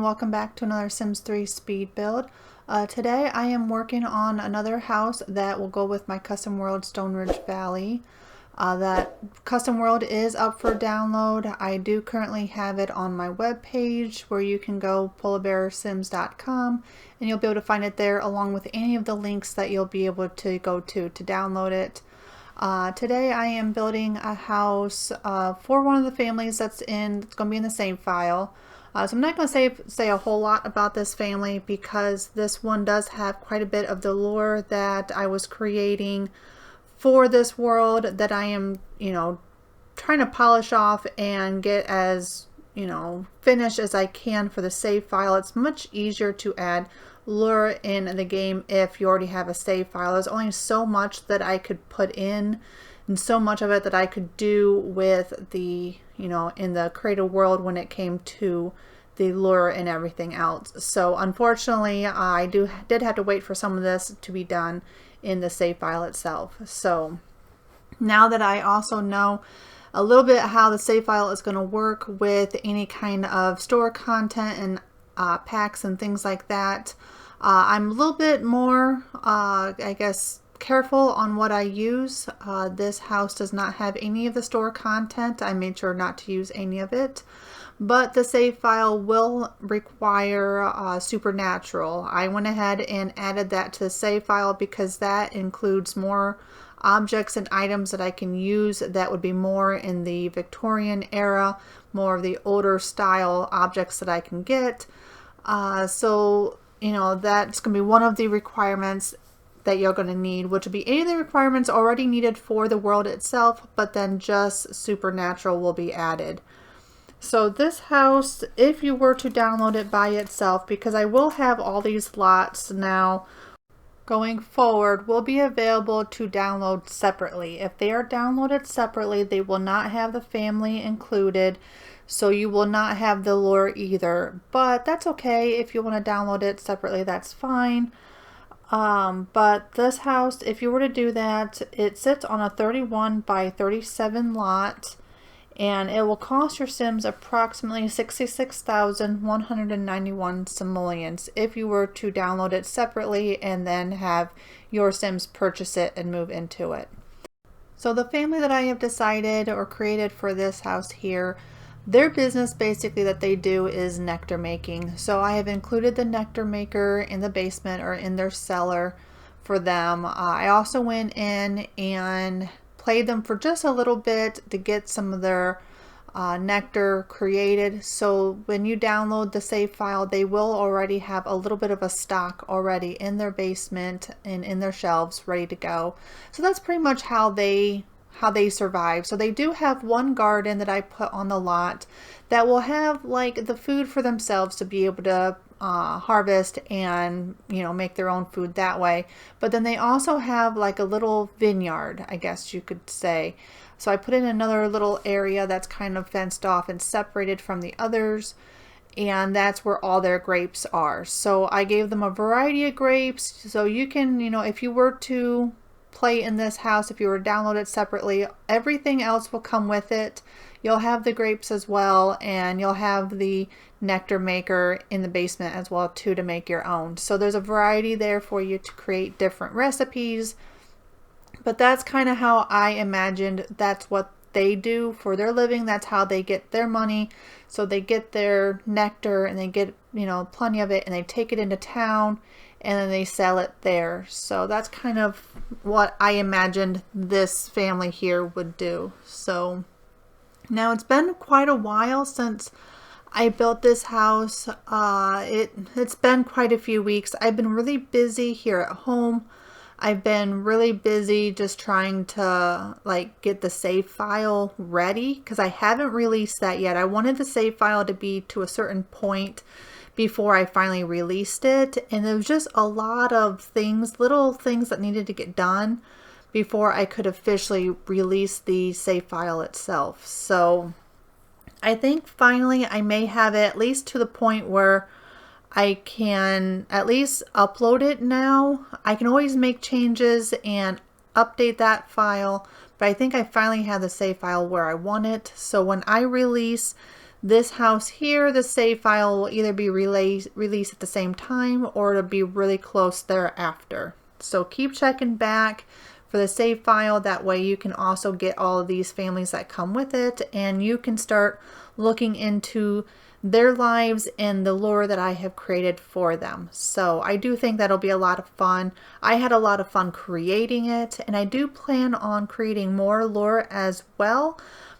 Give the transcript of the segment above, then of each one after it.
welcome back to another Sims 3 speed build. Today I am working on another house that will go with my custom world Stone Ridge Valley. That custom world is up for download. I do currently have it on my web page where you can go PolarBearSims.com and you'll be able to find it there along with any of the links that you'll be able to go to download it. Today I am building a house for one of the families it's going to be in the save file. So I'm not going to say a whole lot about this family because this one does have quite a bit of the lore that I was creating for this world that I am, trying to polish off and get as, finished as I can for the save file. It's much easier to add lure in the game if you already have a save file. There's only so much that I could put in and so much of it that I could do with the, in the creative world when it came to the lure and everything else. So unfortunately, I did have to wait for some of this to be done in the save file itself. So now that I also know a little bit how the save file is going to work with any kind of store content and packs and things like that, I'm a little bit more, I guess, careful on what I use. This house does not have any of the store content. I made sure not to use any of it. But the save file will require supernatural. I went ahead and added that to the save file because that includes more objects and items that I can use that would be more in the Victorian era, more of the older style objects that I can get. So, that's going to be one of the requirements that you're going to need, which would be any of the requirements already needed for the world itself, but then just supernatural will be added. So this house, if you were to download it by itself, because I will have all these lots now going forward, will be available to download separately. If they are downloaded separately, they will not have the family included, so you will not have the lure either. But that's okay. If you want to download it separately, that's fine. But this house, if you were to do that, it sits on a 31 by 37 lot. And it will cost your Sims approximately 66,191 simoleons if you were to download it separately and then have your Sims purchase it and move into it. So the family that I have decided or created for this house here, their business basically that they do is nectar making. So I have included the nectar maker in the basement or in their cellar for them. I also went in and played them for just a little bit to get some of their nectar created. So when you download the save file, they will already have a little bit of a stock already in their basement and in their shelves ready to go. So that's pretty much how they survive. So they do have one garden that I put on the lot that will have like the food for themselves to be able to harvest and make their own food that way. But then they also have like a little vineyard, I guess you could say. So I put in another little area that's kind of fenced off and separated from the others, and that's where all their grapes are. So I gave them a variety of grapes, so you can, if you were to play in this house, if you were to download it separately, everything else will come with it. You'll have the grapes as well, and you'll have the nectar maker in the basement as well too to make your own. So there's a variety there for you to create different recipes. But that's kind of how I imagined that's what they do for their living. That's how they get their money. So they get their nectar and they get, plenty of it, and they take it into town and then they sell it there. So that's kind of what I imagined this family here would do. So now it's been quite a while since I built this house. It's been quite a few weeks. I've been really busy here at home. I've been really busy just trying to get the save file ready because I haven't released that yet. I wanted the save file to be to a certain point before I finally released it, and there was just a lot of things, little things that needed to get done before I could officially release the save file itself. So I think finally I may have it at least to the point where I can at least upload it now. I can always make changes and update that file, but I think I finally have the save file where I want it. So when I release This house here, the save file will either be released at the same time or it'll be really close thereafter. So keep checking back for the save file. That way you can also get all of these families that come with it, and you can start looking into their lives and the lore that I have created for them. So I do think that'll be a lot of fun. I had a lot of fun creating it, and I do plan on creating more lore as well.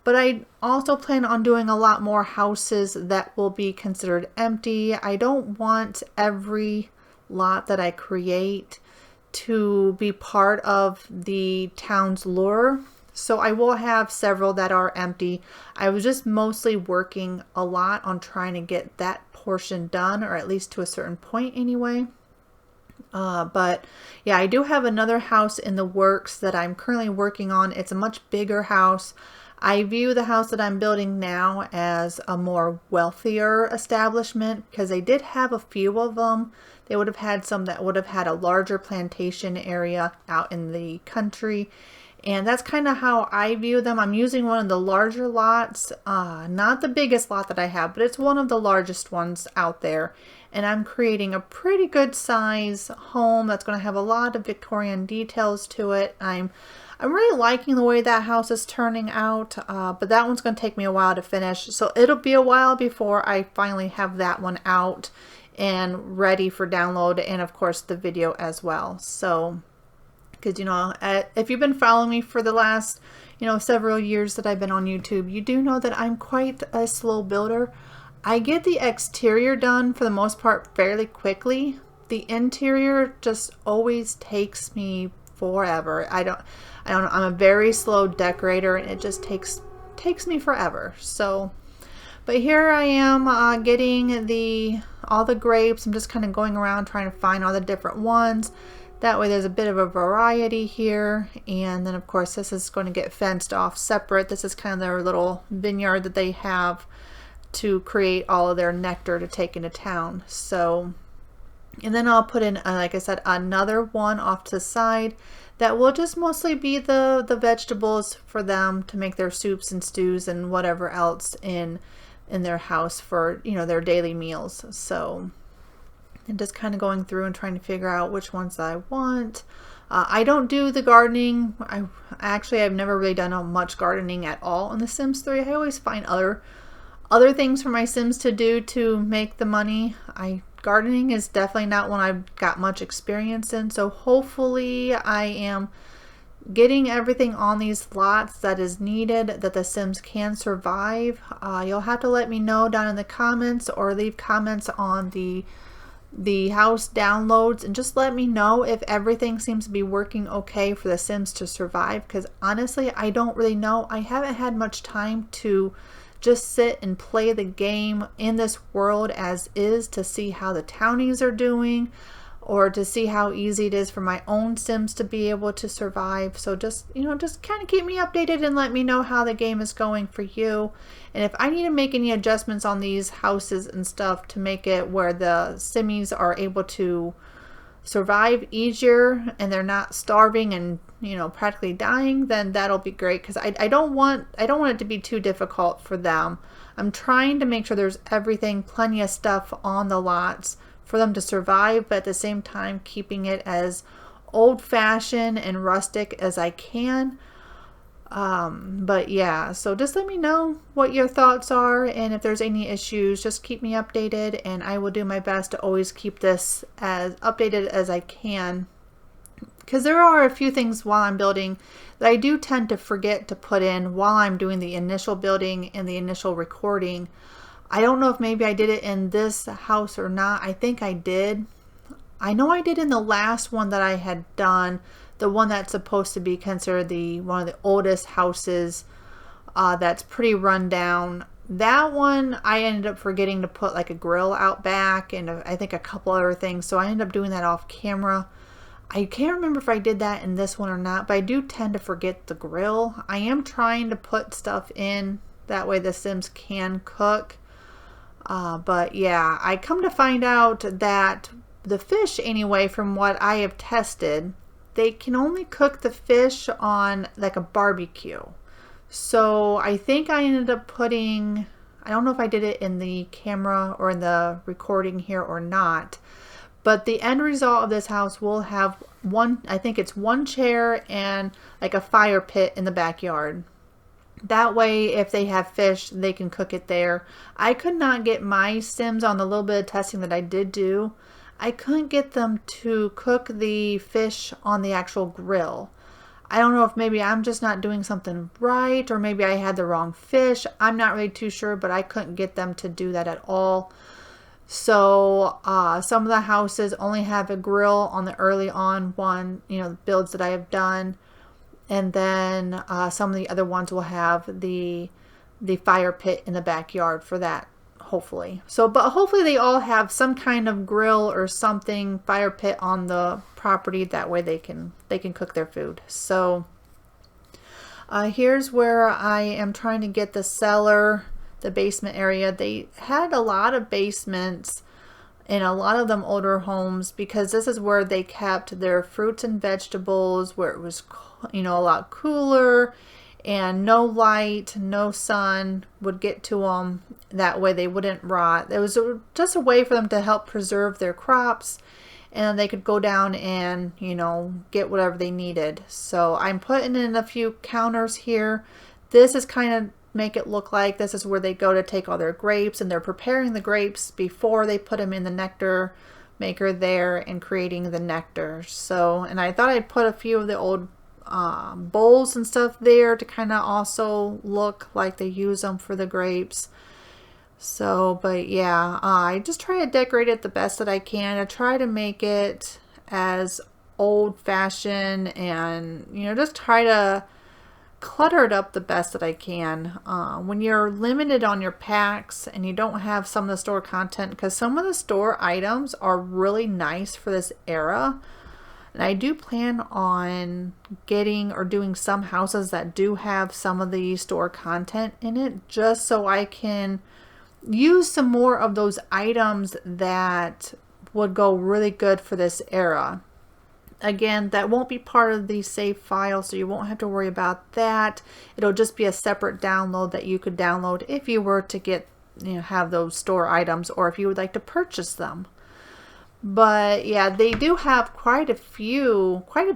But I also plan on doing a lot more houses that will be considered empty. I don't want every lot that I create to be part of the town's lore. So I will have several that are empty. I was just mostly working a lot on trying to get that portion done, or at least to a certain point anyway. But yeah, I do have another house in the works that I'm currently working on. It's a much bigger house. I view the house that I'm building now as a more wealthier establishment because they did have a few of them. They would have had some that would have had a larger plantation area out in the country. And that's kind of how I view them. I'm using one of the larger lots, not the biggest lot that I have, but it's one of the largest ones out there. And I'm creating a pretty good size home that's going to have a lot of Victorian details to it. I'm really liking the way that house is turning out, but that one's going to take me a while to finish. So it'll be a while before I finally have that one out and ready for download, and of course the video as well. So because, you know, if you've been following me for the last, you know, several years that I've been on YouTube, you do know that I'm quite a slow builder. I get the exterior done for the most part fairly quickly. The interior just always takes me forever. I'm a very slow decorator, and it just takes me forever. So, but here I am getting all the grapes. I'm just kind of going around trying to find all the different ones. That way there's a bit of a variety here. And then of course this is going to get fenced off separate. This is kind of their little vineyard that they have to create all of their nectar to take into town. So, and then I'll put in, like I said, another one off to the side that will just mostly be the vegetables for them to make their soups and stews and whatever else in their house for, you know, their daily meals. So, and just kind of going through and trying to figure out which ones I want. I don't do the gardening. I've never really done much gardening at all in The Sims 3. I always find other things for my Sims to do to make the money. Gardening is definitely not one I've got much experience in. So hopefully I am getting everything on these lots that is needed that the Sims can survive. You'll have to let me know down in the comments or leave comments on the house downloads, and just let me know if everything seems to be working okay for the Sims to survive, because honestly I don't really know. I haven't had much time to just sit and play the game in this world as is to see how the townies are doing, or to see how easy it is for my own Sims to be able to survive. So just, you know, just kind of keep me updated and let me know how the game is going for you. And if I need to make any adjustments on these houses and stuff to make it where the Simmies are able to survive easier and they're not starving and, you know, practically dying, then that'll be great, because I don't want it to be too difficult for them. I'm trying to make sure there's plenty of stuff on the lots for them to survive, but at the same time keeping it as old-fashioned and rustic as I can. But yeah, so just let me know what your thoughts are, and if there's any issues, just keep me updated, and I will do my best to always keep this as updated as I can, because there are a few things while I'm building that I do tend to forget to put in while I'm doing the initial building and the initial recording. I don't know if maybe I did it in this house or not. I think I did. I know I did in the last one that I had done, the one that's supposed to be considered one of the oldest houses that's pretty run down. That one I ended up forgetting to put like a grill out back and I think a couple other things, so I ended up doing that off camera. I can't remember if I did that in this one or not, but I do tend to forget the grill. I am trying to put stuff in, that way the Sims can cook. But yeah, I come to find out that the fish, anyway, from what I have tested, they can only cook the fish on like a barbecue. So I think I ended up putting, I don't know if I did it in the camera or in the recording here or not, but the end result of this house will have I think it's one chair and like a fire pit in the backyard. That way, if they have fish, they can cook it there. I could not get my Sims, on the little bit of testing that I did do, I couldn't get them to cook the fish on the actual grill. I don't know if maybe I'm just not doing something right, or maybe I had the wrong fish. I'm not really too sure, but I couldn't get them to do that at all. So some of the houses only have a grill on the early on builds that I have done. And then some of the other ones will have the fire pit in the backyard for that, hopefully. So, but hopefully they all have some kind of grill or something, fire pit on the property. That way they can cook their food. So here's where I am trying to get the cellar, the basement area. They had a lot of basements in a lot of them older homes, because this is where they kept their fruits and vegetables, where it was, a lot cooler and no light, no sun would get to them. That way they wouldn't rot. It was just a way for them to help preserve their crops, and they could go down and, get whatever they needed. So I'm putting in a few counters here. This is kind of make it look like this is where they go to take all their grapes, and they're preparing the grapes before they put them in the nectar maker there and creating the nectar. So, and I thought I'd put a few of the old bowls and stuff there to kind of also look like they use them for the grapes. So, but yeah, I just try to decorate it the best that I can. I try to make it as old-fashioned and, just try to clutter it up the best that I can. When you're limited on your packs and you don't have some of the store content, because some of the store items are really nice for this era, and I do plan on getting or doing some houses that do have some of the store content in it, just so I can use some more of those items that would go really good for this era. Again, that won't be part of the save file, so you won't have to worry about that. It'll just be a separate download that you could download if you were to get, have those store items, or if you would like to purchase them. But yeah, they do have quite a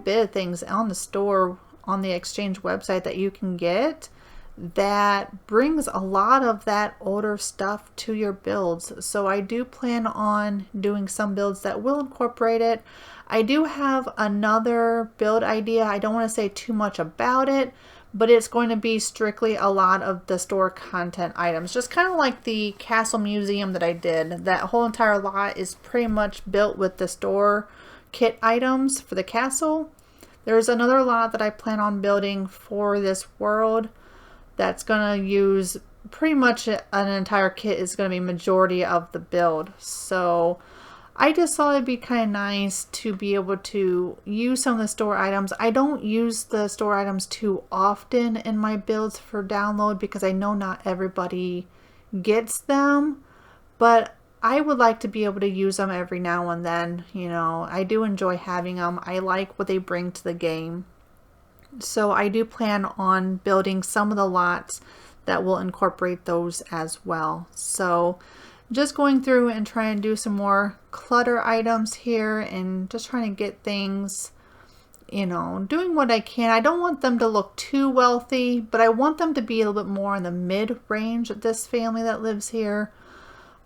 bit of things on the store, on the exchange website that you can get that brings a lot of that older stuff to your builds. So I do plan on doing some builds that will incorporate it. I do have another build idea. I don't want to say too much about it, but it's going to be strictly a lot of the store content items. Just kind of like the castle museum that I did. That whole entire lot is pretty much built with the store kit items for the castle. There's another lot that I plan on building for this world that's going to use pretty much an entire kit, is going to be majority of the build. So I just thought it'd be kind of nice to be able to use some of the store items. I don't use the store items too often in my builds for download, because I know not everybody gets them, but I would like to be able to use them every now and then. I do enjoy having them. I like what they bring to the game. So I do plan on building some of the lots that will incorporate those as well. So just going through and trying to do some more clutter items here, and just trying to get things, doing what I can. I don't want them to look too wealthy, but I want them to be a little bit more in the mid-range of this family that lives here.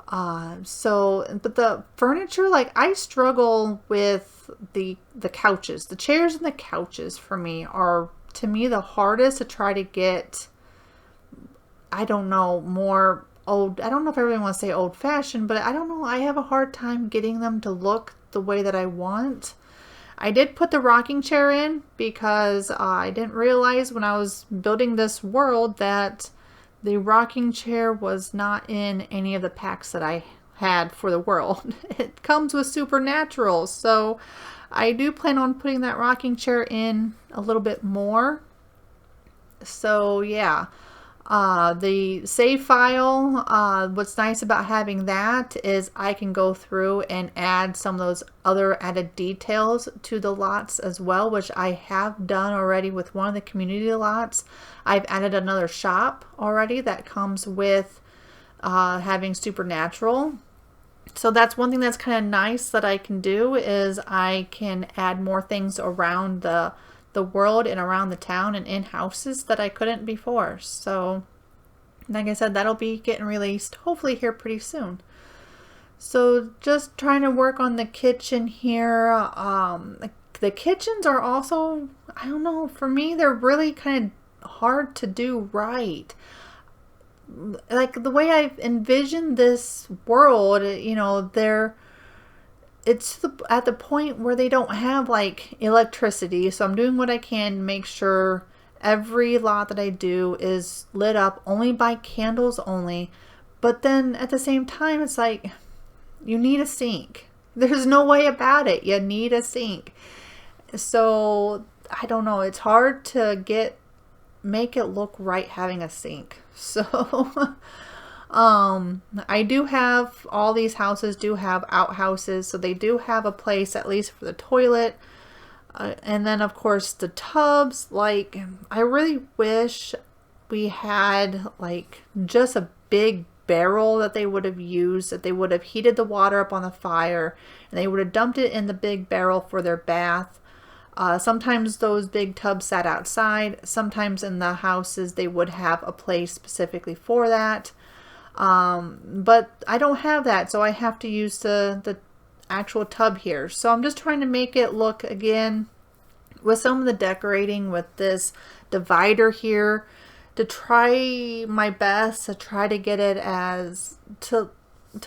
But the furniture, like, I struggle with the couches. The chairs and the couches for me are, to me, the hardest to try to get, I don't know, more old. I don't know if I really want to say old fashioned, but I don't know. I have a hard time getting them to look the way that I want. I did put the rocking chair in because I didn't realize when I was building this world that the rocking chair was not in any of the packs that I had for the world. It comes with Supernatural, so I do plan on putting that rocking chair in a little bit more. So yeah, the save file, what's nice about having that is I can go through and add some of those other added details to the lots as well, which I have done already with one of the community lots. I've added another shop already that comes with having supernatural. So that's one thing that's kind of nice that I can do, is I can add more things around the world and around the town and in houses that I couldn't before. So like I said, that'll be getting released hopefully here pretty soon. So just trying to work on the kitchen here. The kitchens are also, I don't know, for me they're really kind of hard to do right. Like the way I've envisioned this world, you know, it's at the point where they don't have like electricity. So I'm doing what I can to make sure every lot that I do is lit up only by candles only. But then at the same time, it's like, you need a sink. There's no way about it. You need a sink. So I don't know. It's hard to make it look right having a sink. So I do have, all these houses do have outhouses. So they do have a place at least for the toilet. And then of course the tubs. Like, I really wish we had like just a big barrel that they would have used, that they would have heated the water up on the fire and they would have dumped it in the big barrel for their bath. Sometimes those big tubs sat outside. Sometimes in the houses they would have a place specifically for that. But I don't have that, so I have to use the actual tub here. So I'm just trying to make it look, again, with some of the decorating with this divider here, to try my best to try to get it to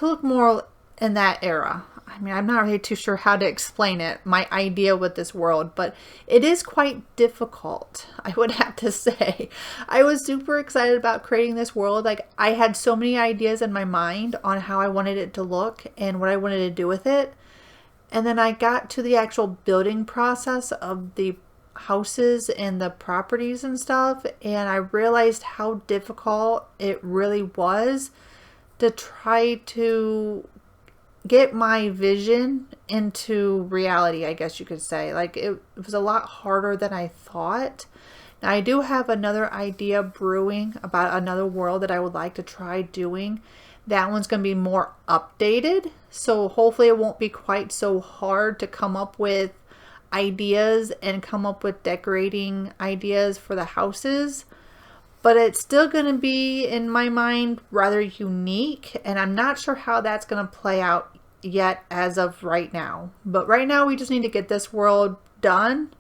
look more in that era. I mean, I'm not really too sure how to explain it, my idea with this world, but it is quite difficult, I would have to say. I was super excited about creating this world. Like, I had so many ideas in my mind on how I wanted it to look and what I wanted to do with it. And then I got to the actual building process of the houses and the properties and stuff, and I realized how difficult it really was to try to get my vision into reality, I guess you could say. Like, it was a lot harder than I thought. Now, I do have another idea brewing about another world that I would like to try doing. That one's going to be more updated, so hopefully it won't be quite so hard to come up with ideas and come up with decorating ideas for the houses. But it's still going to be, in my mind, rather unique, and I'm not sure how that's going to play out yet as of right now. But right now we just need to get this world done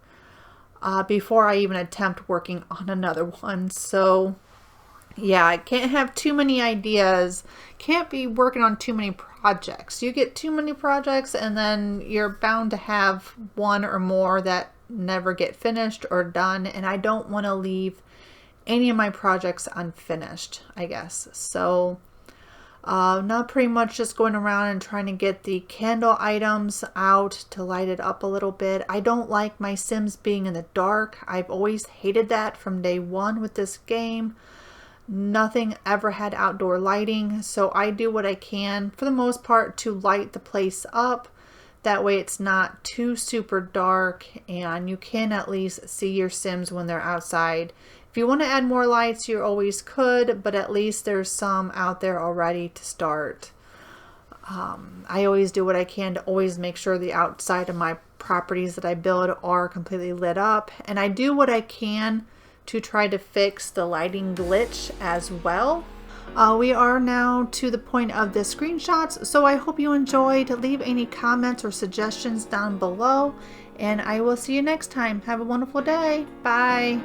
before I even attempt working on another one. So yeah, I can't have too many ideas, can't be working on too many projects. You get too many projects and then you're bound to have one or more that never get finished or done, and I don't want to leave any of my projects unfinished, I guess. So now pretty much just going around and trying to get the candle items out to light it up a little bit. I don't like my Sims being in the dark. I've always hated that from day one with this game. Nothing ever had outdoor lighting, so I do what I can for the most part to light the place up. That way it's not too super dark and you can at least see your Sims when they're outside. If you want to add more lights, you always could, but at least there's some out there already to start. I always do what I can to always make sure the outside of my properties that I build are completely lit up, and I do what I can to try to fix the lighting glitch as well. We are now to the point of the screenshots, so I hope you enjoyed. Leave any comments or suggestions down below, and I will see you next time. Have a wonderful day. Bye.